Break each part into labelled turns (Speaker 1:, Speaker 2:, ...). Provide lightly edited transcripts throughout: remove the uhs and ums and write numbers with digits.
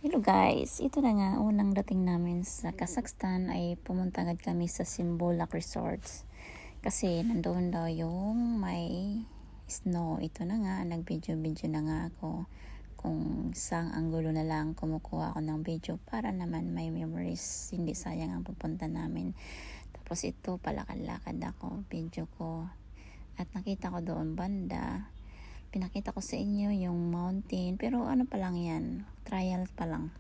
Speaker 1: Hello guys, ito na nga, unang dating namin sa Kazakhstan ay pumunta agad kami sa Simbolak Resorts. Kasi nandoon daw yung may snow. Ito na nga, nag-video-video na nga ako kung saang anggulo na lang kumukuha ako ng video para naman may memories, hindi sayang ang pupunta namin. Tapos ito, palakad-lakad ako, video ko. At nakita ko doon banda, pinakita ko sa inyo yung mountain, pero ano pa lang yan, trial pa lang.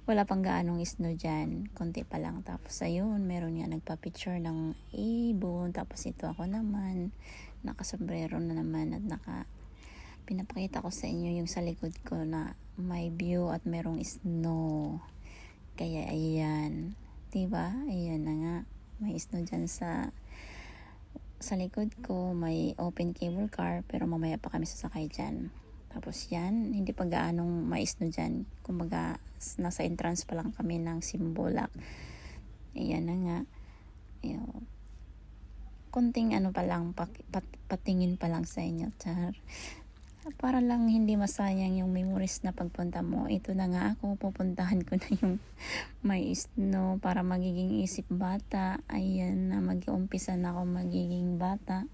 Speaker 1: Wala pang gaanong snow dyan, konti pa lang. Tapos ayun, meron nga nagpa-picture ng ibon. Tapos ito ako naman, nakasombrero na naman at pinapakita ko sa inyo yung sa likod ko na may view at merong snow. Kaya ayan, diba? Ayan na nga, may snow dyan sa likod ko. May open cable car, pero mamaya pa kami sasakay dyan. Tapos yan, hindi pa gaanong mais no dyan. Kumbaga, nasa entrance pa lang kami ng Simbolak. Ayan na nga. Ayan. Kunting ano pa lang, patingin pa lang sa inyo. Char. Para lang hindi masayang yung memories na pagpunta mo. Ito na nga ako, pupuntahan ko na yung may snow para magiging isip bata. Ayan na, mag-uumpisa na ako magiging bata.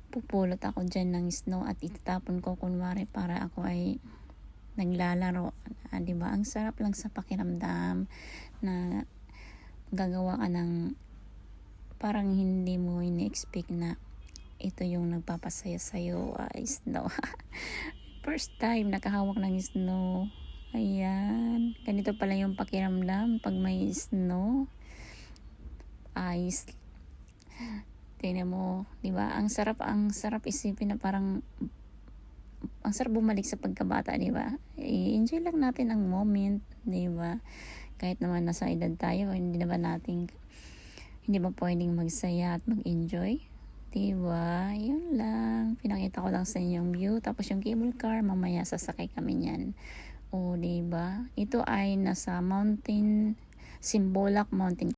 Speaker 1: Pupulot ako dyan ng snow at itatapon ko kunwari para ako ay naglalaro. Diba? Ang sarap lang sa pakiramdam na gagawa ka ng parang hindi mo ini-expect na ito yung nagpapasaya sa'yo. Snow. First time nakahawak ng snow. Ayan. Ganito pala yung pakiramdam pag may snow. Ice. Tingnan mo, di ba? Ang sarap isipin na parang ang sarap bumalik sa pagkabata, di ba? I-enjoy lang natin ang moment, di ba? Kahit naman nasa edad tayo, hindi ba pwedeng magsaya at mag-enjoy? Diba? Yun lang. Pinakita ko lang sa inyo yung view. Tapos yung cable car, mamaya sasakay kami niyan. O, diba? Ito ay nasa Simbolak Mountain.